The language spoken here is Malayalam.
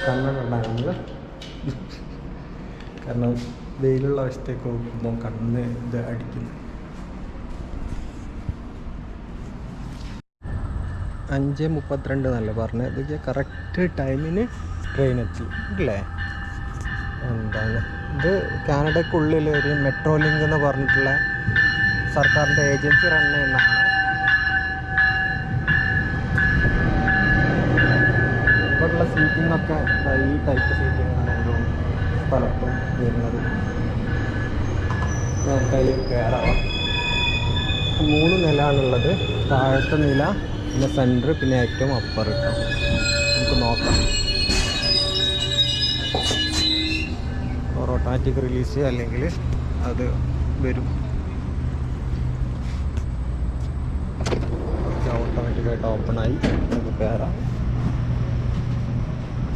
കണ്ണട ഉണ്ടാകുന്നത്. കാരണം വെയിലുള്ള വശത്തേക്ക് നോക്കുമ്പോൾ കണ്ണ് ഇത് അടിക്കുന്നു. 5:32 എന്നല്ലേ പറഞ്ഞത്. ഇത് കറക്റ്റ് ടൈമിന് ട്രെയിൻ എത്തി അല്ലേ? എന്താണ് ഇത്? കാനഡയ്ക്കുള്ളിൽ ഒരു മെട്രോ ലിങ്ക് എന്ന് പറഞ്ഞിട്ടുള്ള സർക്കാരിൻ്റെ ഏജൻസി റൺ ചെയ്യുന്നതാണ്. ഇവിടെയുള്ള സീറ്റിങ്ങൊക്കെ ഈ ടൈപ്പ് സീറ്റിങ്ങാണ് ഓരോ സ്ഥലത്തും വരുന്നത്. നമുക്കതിൽ കയറാം. 3 നിലയാണുള്ളത്. താഴത്തെ നില, പിന്നെ സെൻറ്റർ, പിന്നെ ഏറ്റവും അപ്പർ കിട്ടും. നമുക്ക് നോക്കാം. ഓട്ടോമാറ്റിക് റിലീസ് അല്ലെങ്കിൽ അത് വരും. ഓട്ടോമാറ്റിക്കായിട്ട് ഓപ്പണായി നമുക്ക് കയറാം.